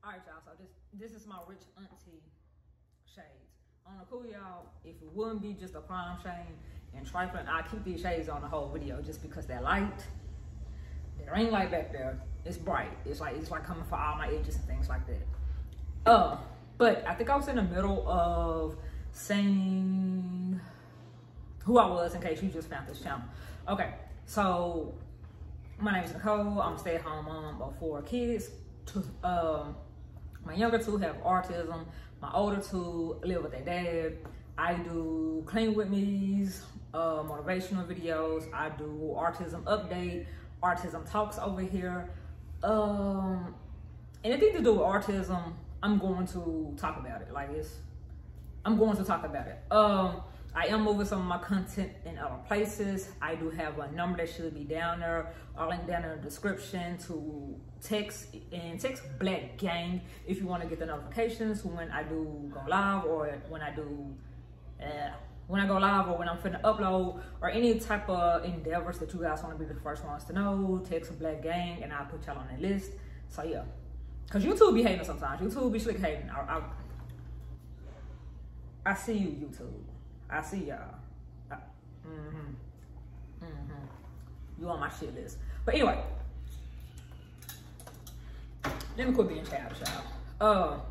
All right, y'all, so this is my rich auntie shades. On the cool, y'all, if it wouldn't be just a prime shade and trifling, I keep these shades on the whole video just because they're light. There ain't light back there. It's bright. It's like coming for all my edges and things like that. But I think I was in the middle of saying who I was in case you just found this channel. Okay, so my name is Nicole. I'm a stay-at-home mom of 4 kids. My younger 2 have autism. My older 2 live with their dad. I do clean with me's, motivational videos. I do autism update, autism talks over here. Anything to do with autism, I'm going to talk about it. I'm going to talk about it. I am moving some of my content in other places. I do have a number that should be down there. I'll link down in the description to text Black Gang if you want to get the notifications when I do go live, or when I go live, or when I'm finna upload, or any type of endeavors that you guys want to be the first ones to know. Text Black Gang and I'll put y'all on that list. So yeah, cause YouTube be hating sometimes. YouTube be slick hating. I see you, YouTube. I see y'all. You on my shit list. But anyway, let me quit being childish, y'all.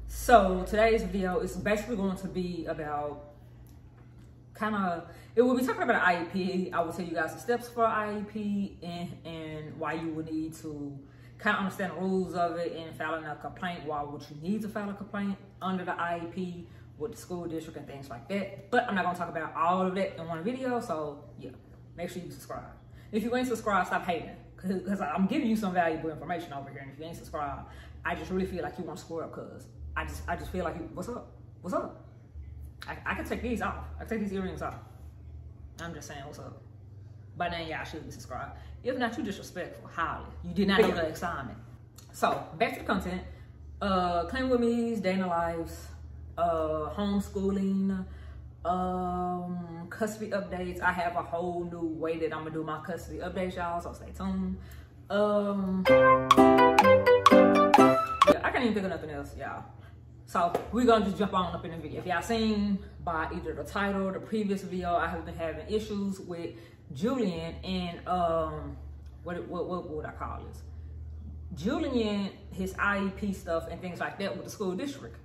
So today's video is basically going to be about it will be talking about an IEP. I will tell you guys the steps for IEP and why you would need to kind of understand the rules of it, and filing a complaint. Why would you need to file a complaint under the IEP with the school district and things like that. But I'm not gonna talk about all of that in one video, so yeah, make sure you subscribe. If you ain't subscribed, stop hating, because I'm giving you some valuable information over here, and if you ain't subscribed, I just really feel like you want to square up, cause I just feel like what's up? I can take these off. I can take these earrings off. I'm just saying what's up. By then y'all should be subscribed. If not, you disrespectful, highly. You did not know the assignment. So back to the content. Clean with me's, day in the lives, homeschooling, custody updates. I have a whole new way that I'm gonna do my custody updates, y'all, so stay tuned. Yeah, I can't even think of nothing else, y'all. So we're gonna just jump on up in the video. If y'all seen by either the title or the previous video, I have been having issues with Julian and what would I call this? Julian, his IEP stuff and things like that with the school district.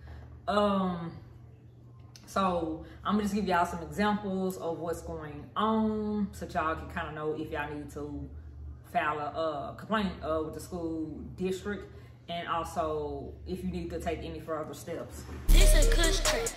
So I'm gonna just give y'all some examples of what's going on, so y'all can kind of know if y'all need to file a complaint with the school district, and also if you need to take any further steps. This a kush trick.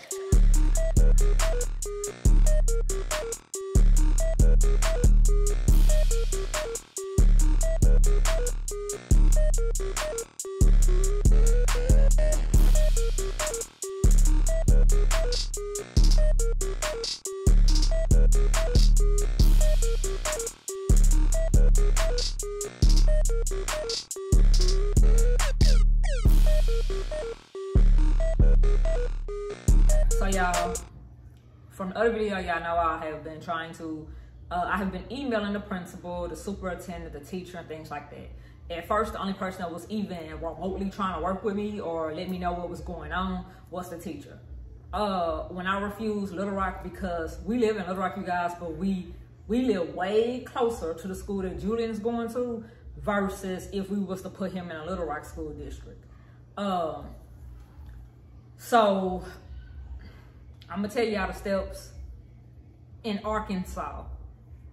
So y'all, from the other video, y'all know I have been trying to, I have been emailing the principal, the superintendent, the teacher, and things like that. At first, the only person that was even remotely trying to work with me or let me know what was going on was the teacher. When I refused Little Rock, because we live in Little Rock, you guys, but we live way closer to the school that Julian is going to versus if we was to put him in a Little Rock school district. So I'm gonna tell y'all the steps in Arkansas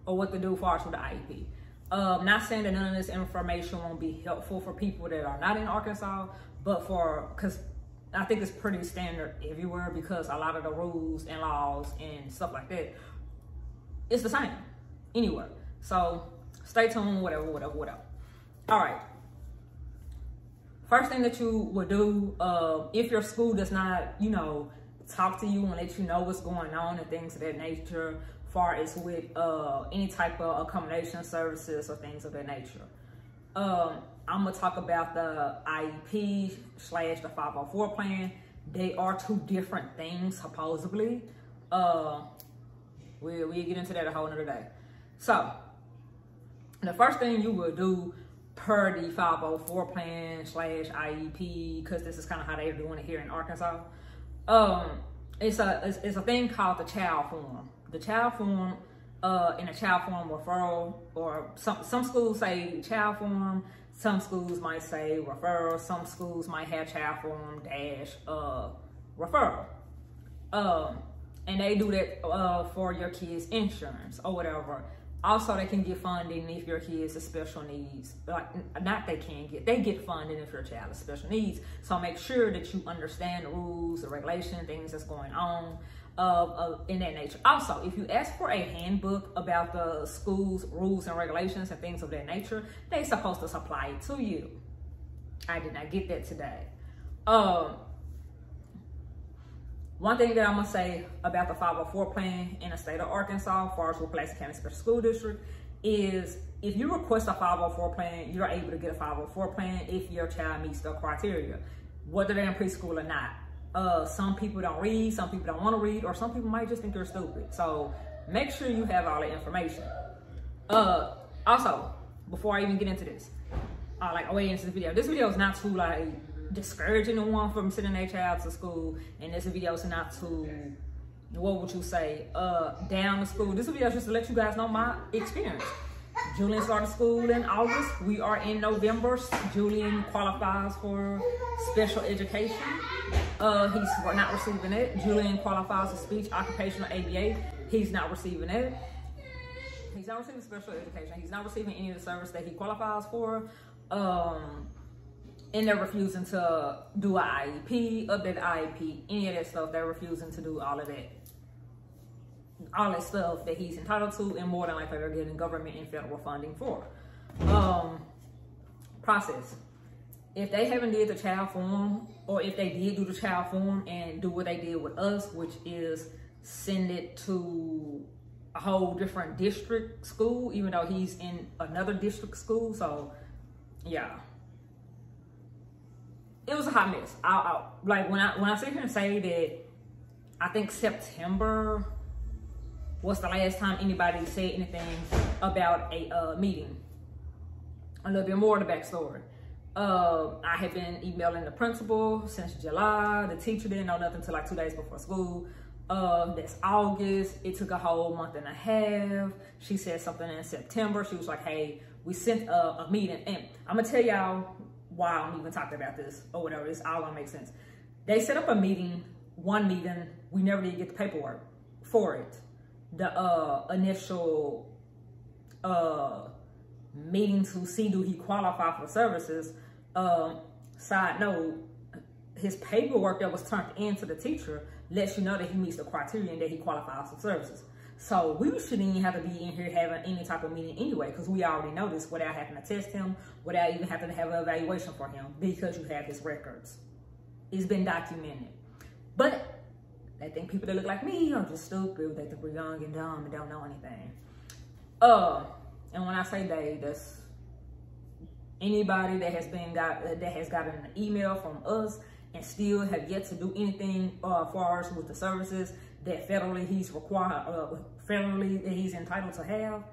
or what to do for us with the IEP. Not saying that none of this information won't be helpful for people that are not in Arkansas, but because I think it's pretty standard everywhere, because a lot of the rules and laws and stuff like that, it's the same anywhere. So stay tuned, whatever. All right. First thing that you would do, if your school does not, talk to you and let you know what's going on and things of that nature, far as with any type of accommodation services or things of that nature. I'm gonna talk about the IEP / the 504 plan. They are 2 different things, supposedly. We'll get into that a whole nother day. So the first thing you will do per the 504 plan / IEP, because this is kind of how they're doing it here in Arkansas. It's a thing called the child form. The child form, in a child form referral, or some schools say child form, some schools might say referral, some schools might have child form - referral. And they do that for your kids' insurance or whatever. Also, they can get funding if your kids have special needs. They get funding if your child has special needs. So make sure that you understand the rules, the regulations, things that's going on in that nature. Also, if you ask for a handbook about the school's rules and regulations and things of that nature, they're supposed to supply it to you. I did not get that today. One thing that I'm gonna say about the 504 plan in the state of Arkansas, as far as with Blacksheep County Special School District, is if you request a 504 plan, you're able to get a 504 plan if your child meets the criteria, whether they're in preschool or not. Some people don't read, some people don't want to read, or some people might just think you're stupid. So make sure you have all the information. Also, before I even get into this, way into the video, this video is not too discouraging the one from sending their child to school, and this video is not to, what would you say, down to school. This video is just to let you guys know my experience. Julian started school in August. We are in November. Julian qualifies for special education. He's not receiving it. Julian qualifies for speech occupational ABA. He's not receiving it. He's not receiving special education. He's not receiving any of the service that he qualifies for. And they're refusing to do an IEP, update the IEP, any of that stuff. They're refusing to do all of that. All that stuff that he's entitled to, and more than likely they're getting government and federal funding for. Process. If they haven't did the child form, or if they did do the child form and do what they did with us, which is send it to a whole different district school, even though he's in another district school. So yeah, it was a hot mess. When I sit here and say that I think September was the last time anybody said anything about a meeting. A little bit more of the backstory. I had been emailing the principal since July. The teacher didn't know nothing until 2 days before school. That's August. It took a whole month and a half. She said something in September. She was like, hey, we sent a meeting. And I'm gonna tell y'all why I'm even talking about this or whatever. It's all gonna make sense. They set up a meeting, one meeting. We never did get the paperwork for it. The initial meeting to see do he qualify for services. Side note, his paperwork that was turned in to the teacher lets you know that he meets the criteria and that he qualifies for services. So we shouldn't even have to be in here having any type of meeting anyway, because we already know this without having to test him, without even having to have an evaluation for him, because you have his records. It's been documented. But they think people that look like me are just stupid. They think we're young and dumb and don't know anything. And when I say they, that's anybody that has gotten an email from us and still have yet to do anything as far as with the services that federally he's required, federally that he's entitled to have.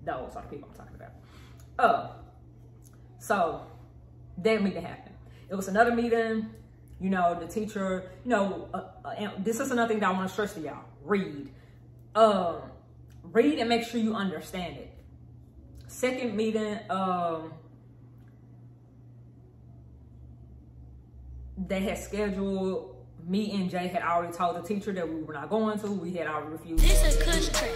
Those are the people I'm talking about. So that meeting happened. It was another meeting. You know, the teacher, and this is another thing that I want to stress to y'all. Read. Read and make sure you understand it. Second meeting, they had scheduled, me and Jay had already told the teacher that we were not going to. We had already refused. This is country.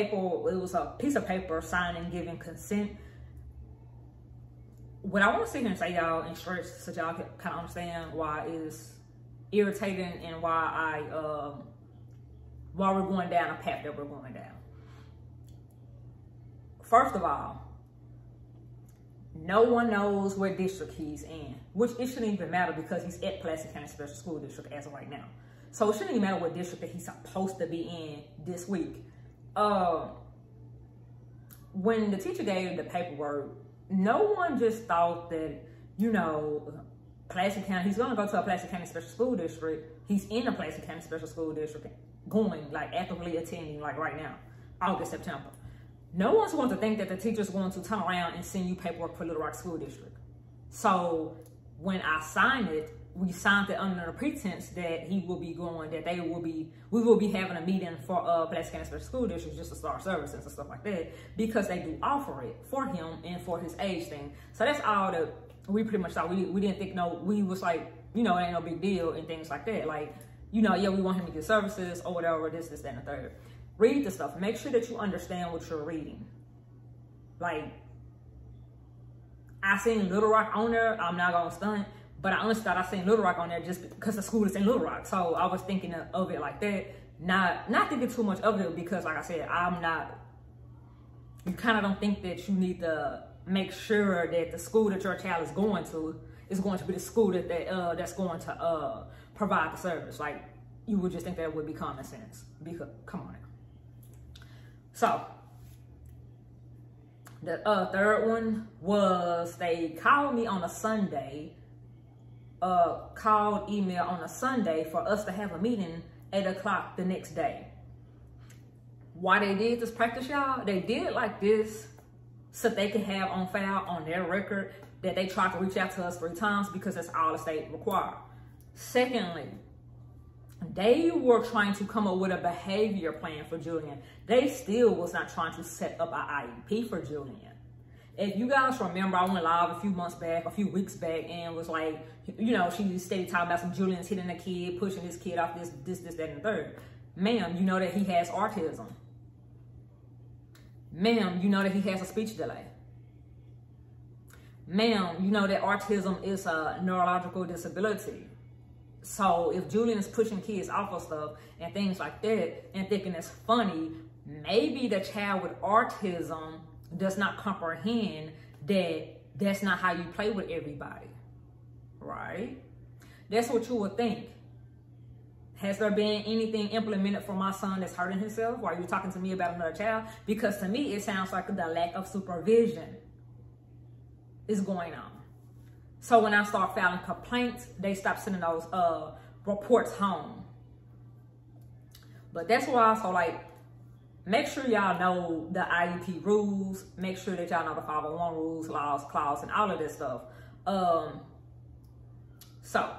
It was a piece of paper signing, giving consent. What I want to sit here and say, y'all, in short, so y'all can kind of understand why it's irritating and why we're going down a path that we're going down. first of all, no one knows what district he's in, which it shouldn't even matter because he's at Pulaski County Special School District as of right now. So it shouldn't even matter what district that he's supposed to be in this week. When the teacher gave the paperwork, no one just thought that, you know, Pulaski County, he's going to go to a Pulaski County Special School District. He's in a Pulaski County Special School District, going, like, actively attending, like, right now, August, September. No one's going to think that the teacher's going to turn around and send you paperwork for Little Rock School District. So when I signed it, we signed it under the pretense that he will be going, that we will be having a meeting for Pulaski County Special School District just to start services and stuff like that, because they do offer it for him and for his age thing. So that's all that we pretty much thought. We didn't think, no, we was like, you know, it ain't no big deal and things like that. Like, you know, yeah, we want him to get services or whatever, this, that, and the third. Read the stuff. Make sure that you understand what you're reading. Like, I seen Little Rock on there. I'm not gonna stunt, but I honestly thought I seen Little Rock on there just because the school is in Little Rock. So I was thinking of it like that. Not thinking too much of it because, like I said, you kind of don't think that you need to make sure that the school that your child is going to be the school that's going to provide the service. Like, you would just think that it would be common sense. Because, come on now. So, the third one was they called me on a Sunday, email on a Sunday for us to have a meeting 8 o'clock the next day. Why they did this practice, y'all? They did it like this so they could have on file on their record that they tried to reach out to us 3 times because that's all the state required. Secondly, they were trying to come up with a behavior plan for Julian. They still was not trying to set up an IEP for Julian. If you guys remember, I went live a few weeks back, and was like, you know, she stayed talking about some Julian's hitting a kid, pushing his kid off this, that, and the third. Ma'am, you know that he has autism. Ma'am, you know that he has a speech delay. Ma'am, you know that autism is a neurological disability. So if Julian is pushing kids off of stuff and things like that and thinking it's funny, maybe the child with autism does not comprehend that that's not how you play with everybody, right? That's what you would think. Has there been anything implemented for my son that's hurting himself while you're talking to me about another child? Because to me, it sounds like the lack of supervision is going on. So when I start filing complaints, they stop sending those reports home. But that's why, so like, make sure y'all know the IEP rules. Make sure that y'all know the 501 rules, laws, clause, and all of this stuff. So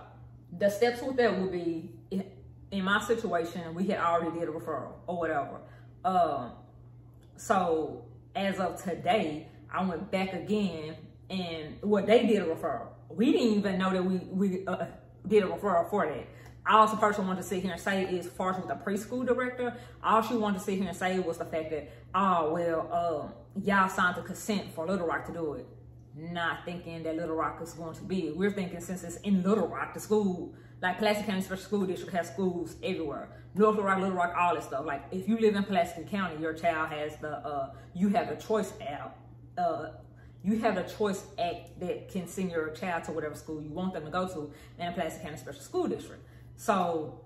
the steps with that would be, in my situation, we had already did a referral or whatever. So as of today, I went back again, and they did a referral. We didn't even know that we did a referral for that. All the person wanted to sit here and say is, as far as with the preschool director, all she wanted to sit here and say was the fact that, oh, well, y'all signed the consent for Little Rock to do it. Not thinking that Little Rock is going to be it. We're thinking since it's in Little Rock, the school, like Pulaski County Special School District has schools everywhere. North Little Rock, all that stuff. Like, if you live in Pulaski County, your child has you have the choice app. You have the choice act that can send your child to whatever school you want them to go to in Pulaski County Special School District. So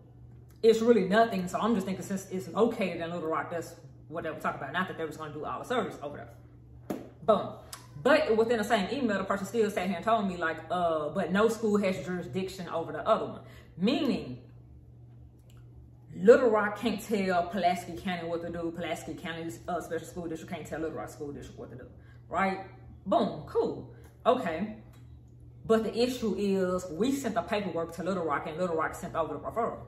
it's really nothing. So I'm just thinking, since it's located in Little Rock, that's what they were talking about. Not that they was going to do all the service over there. Boom. But within the same email, the person still sat here and told me, like, but no school has jurisdiction over the other one. Meaning, Little Rock can't tell Pulaski County what to do. Pulaski County Special School District can't tell Little Rock School District what to do. Right? Boom. Cool. Okay. But the issue is, we sent the paperwork to Little Rock, and Little Rock sent over the referral.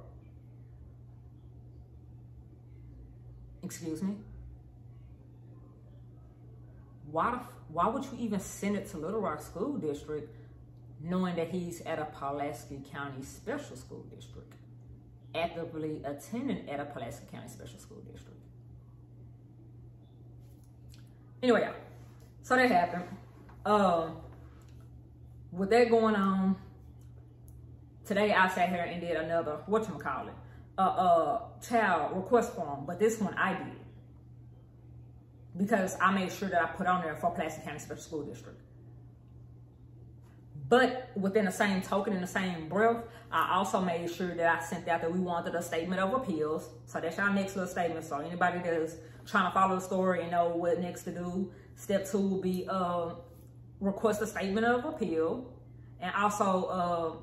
Excuse me? Why would you even send it to Little Rock School District knowing that he's at a Pulaski County Special School District, actively attending at a Pulaski County Special School District? Anyway, y'all, so that happened. With that going on, today I sat here and did another, child request form, but this one I did. because I made sure that I put on there for Pulaski County Special School District. But within the same token, in the same breath, I also made sure that I sent out that we wanted a statement of appeals. So that's our next little statement. So anybody that is trying to follow the story and know what next to do, step 2 will be request a statement of appeal, and also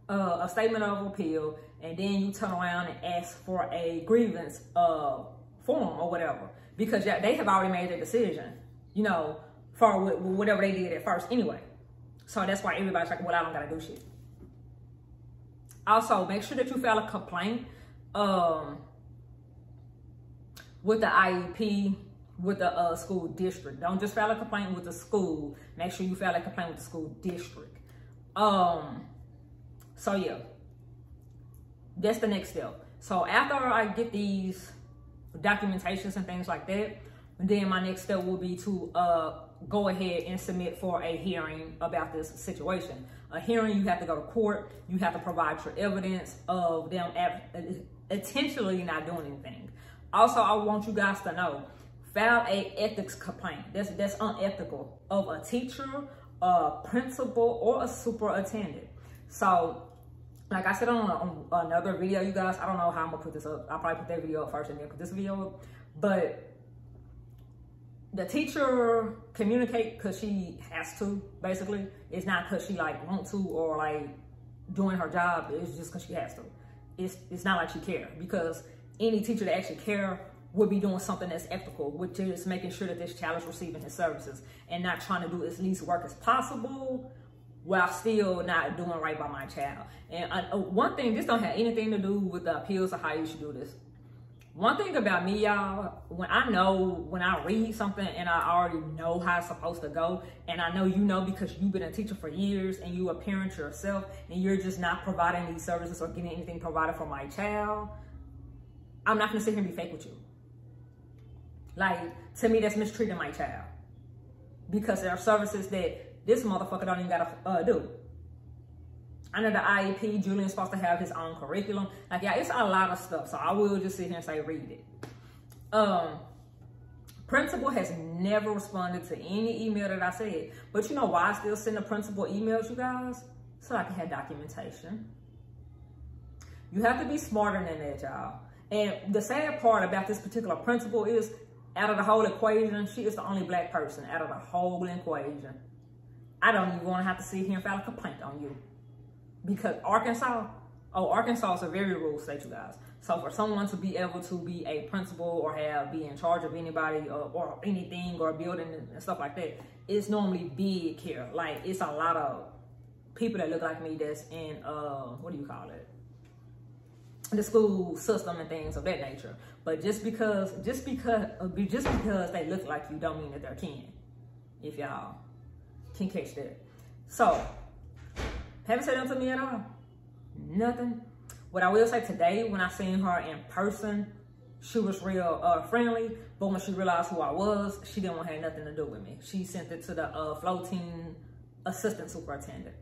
a statement of appeal, and then you turn around and ask for a grievance form or whatever, because they have already made their decision, you know, for whatever they did at first anyway. So that's why everybody's like, well, I don't gotta do shit. Also, make sure that you file a complaint with the IEP, with the school district. Don't just file a complaint with the school. Make sure you file a complaint with the school district. So yeah, that's the next step. So after I get these documentations and things like that, then my next step will be to go ahead and submit for a hearing about this situation. A hearing, you have to go to court. You have to provide your evidence of them intentionally not doing anything. Also, I want you guys to know, file a ethics complaint. That's unethical of a teacher, a principal, or a superintendent. So, like I said on another video, you guys, I don't know how I'm gonna put this up. I'll probably put that video up first and then put this video up. But the teacher communicate because she has to, basically. It's not because she like want to or like doing her job. It's just because she has to. It's not like she care, because any teacher that actually care would be doing something that's ethical, which is making sure that this child is receiving his services and not trying to do as least work as possible while still not doing right by my child. And one thing, this don't have anything to do with the appeals or how you should do this. One thing about me, y'all, when I read something and I already know how it's supposed to go, and I know you know because you've been a teacher for years and you a parent yourself, and you're just not providing these services or getting anything provided for my child, I'm not gonna sit here and be fake with you. Like, to me, that's mistreating my child, because there are services that this motherfucker don't even gotta do. Under the IEP, Julian's supposed to have his own curriculum. Like, yeah, it's a lot of stuff. So I will just sit here and say, read it. Principal has never responded to any email that I said. But you know why I still send the principal emails, you guys? So I can have documentation. You have to be smarter than that, y'all. And the sad part about this particular principal is, out of the whole equation, she is the only black person out of the whole equation. I don't even want to have to sit here and file a complaint on you. Because Arkansas is a very rural state, you guys. So for someone to be able to be a principal or be in charge of anybody or anything or building and stuff like that, it's normally big here. Like, it's a lot of people that look like me that's in, what do you call it? The school system and things of that nature. But just because they look like you don't mean that they're kin. If y'all can catch that. So, haven't said nothing to me at all. Nothing. What I will say today, when I seen her in person, she was real friendly. But when she realized who I was, she didn't want to have nothing to do with me. She sent it to the floating assistant superintendent.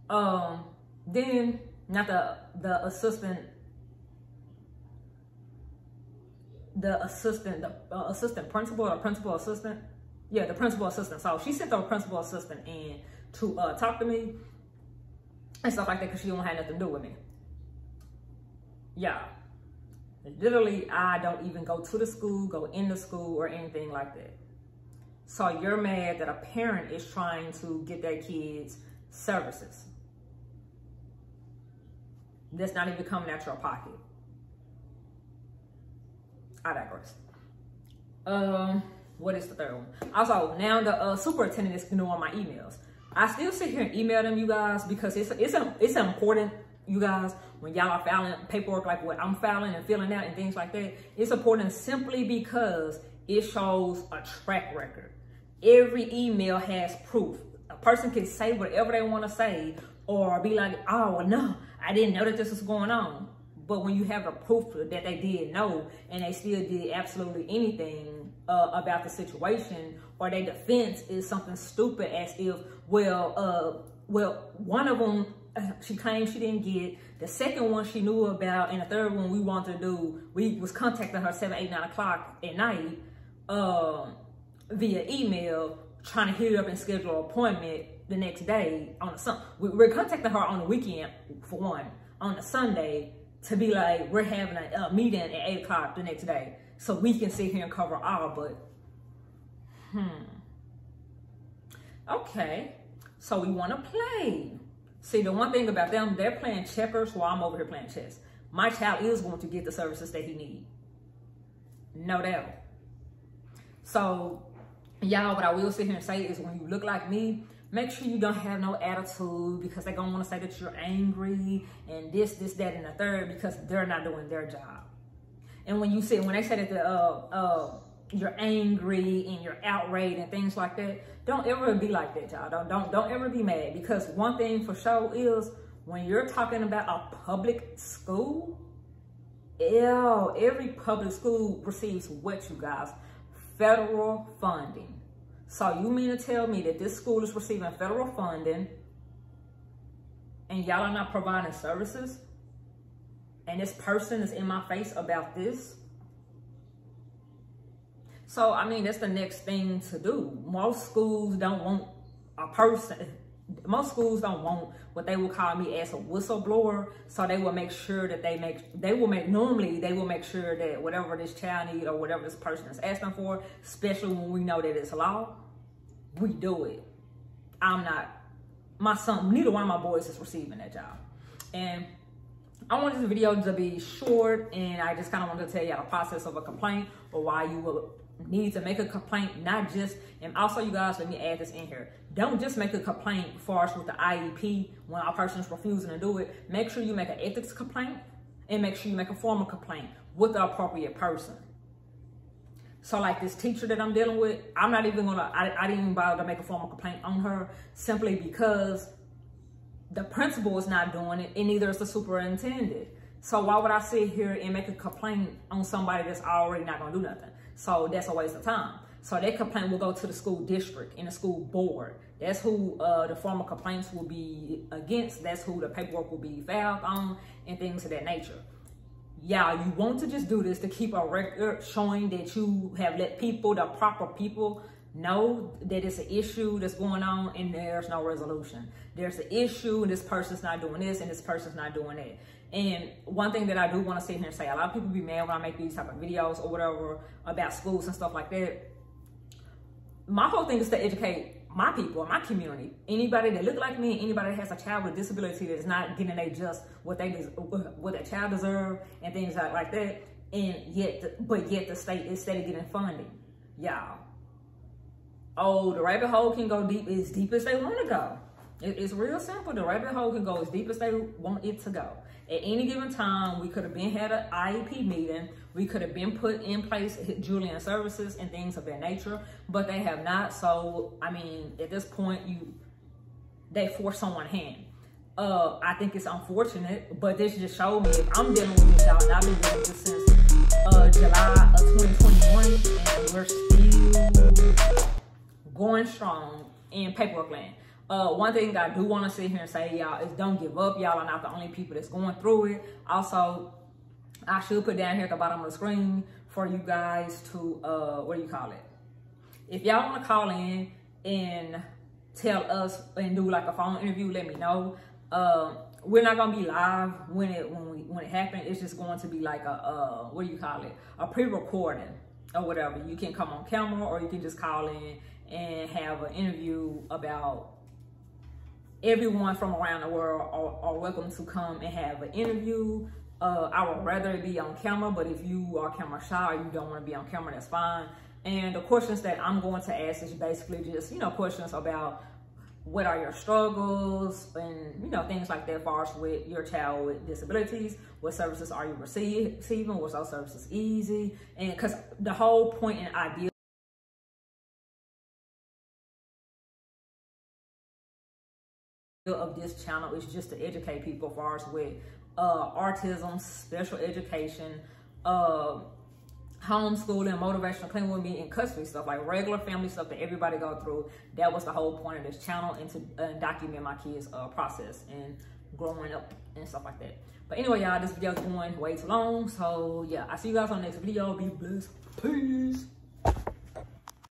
Then, not the assistant principal or principal assistant. Yeah, the principal assistant. So she sent the principal assistant in to talk to me and stuff like that, because she don't have nothing to do with me. Yeah. Literally, I don't even go to the school, go in the school, or anything like that. So you're mad that a parent is trying to get their kids services that's not even coming out your pocket. I digress. What is the third one? Also, now the superintendent is ignoring my emails. I still sit here and email them, you guys, because it's important, you guys, when y'all are filing paperwork like what I'm filing and filling out and things like that. It's important simply because it shows a track record. Every email has proof. A person can say whatever they want to say or be like, oh, well, no, I didn't know that this was going on. But when you have a proof that they did know and they still did absolutely anything about the situation, or their defense is something stupid as if, well, one of them she claimed she didn't get. The second one she knew about, and the third one we wanted to do, we was contacting her 7, 8, 9 o'clock at night via email, trying to hit her up and schedule an appointment the next day on a Sunday. We're contacting her on the weekend for one, on a Sunday, to be like, we're having a meeting at 8 o'clock the next day so we can sit here and cover our butt. Okay, so we want to play. See, the one thing about them, they're playing checkers while I'm over here playing chess. My child is going to get the services that he needs. No doubt. So, y'all, what I will sit here and say is when you look like me, make sure you don't have no attitude, because they're going to want to say that you're angry and this, that, and the third, because they're not doing their job. And when they say that you're angry and you're outraged and things like that, don't ever be like that, y'all. Don't ever be mad, because one thing for sure is when you're talking about a public school, every public school receives what, you guys? Federal funding. So you mean to tell me that this school is receiving federal funding and y'all are not providing services? And this person is in my face about this? So, I mean, that's the next thing to do. Most schools don't want a person. Most schools don't want what they will call me as a whistleblower. So they will make sure that normally they will make sure that whatever this child needs or whatever this person is asking for, especially when we know that it's law, we do it. My son, neither one of my boys is receiving that job. And I wanted this video to be short, and I just kind of wanted to tell you the process of a complaint, or why you will need to make a complaint, not just, and also you guys, let me add this in here. Don't just make a complaint as far as with the IEP when a person's refusing to do it. Make sure you make an ethics complaint, and make sure you make a formal complaint with the appropriate person. So like this teacher that I'm dealing with, I'm not even gonna, I didn't even bother to make a formal complaint on her, simply because the principal is not doing it, and neither is the superintendent. So why would I sit here and make a complaint on somebody that's already not gonna do nothing? So that's a waste of time. So that complaint will go to the school district and the school board. That's who the formal complaints will be against. That's who the paperwork will be filed on, and things of that nature. Yeah, you want to just do this to keep a record showing that you have let people, the proper people, know that it's an issue that's going on and there's no resolution. There's an issue and this person's not doing this and this person's not doing that. And one thing that I do want to sit here and say, a lot of people be mad when I make these type of videos or whatever about schools and stuff like that. My whole thing is to educate my people, my community, anybody that look like me, anybody that has a child with a disability that is not getting what their child deserve and things like that. And yet the state is steady getting funding, y'all. Oh, the rabbit hole can go as deep as they want to go. It's real simple. The rabbit hole can go as deep as they want it to go. At any given time, we could have been had an IEP meeting. We could have been put in place Julian services and things of that nature, but they have not. So, I mean, at this point, they force someone's hand. I think it's unfortunate, but this just showed me if I'm dealing with this, y'all, and I've been dealing with this since July of 2021, and we're still going strong in paperwork land. One thing I do want to sit here and say, y'all, is don't give up. Y'all are not the only people that's going through it. Also, I should put down here at the bottom of the screen for you guys to, what do you call it? If y'all want to call in and tell us and do like a phone interview, let me know. We're not going to be live when it happens. It's just going to be like a, what do you call it? A pre-recording or whatever. You can come on camera, or you can just call in and have an interview about everyone from around the world are welcome to come and have an interview. I would rather it be on camera, but if you are camera shy or you don't want to be on camera, that's fine. And the questions that I'm going to ask is basically just, questions about what are your struggles and, things like that as far as with your child with disabilities. What services are you receiving? Was those services easy? And because the whole point and idea of this channel is just to educate people as far as with autism, special education, homeschooling, motivational clean with me, and custody stuff, like regular family stuff that everybody go through. That was the whole point of this channel, and to document my kids' process. And growing up and stuff like that. But anyway, y'all, this video's going way too long. So yeah, I'll see you guys on the next video. Be blessed. Peace.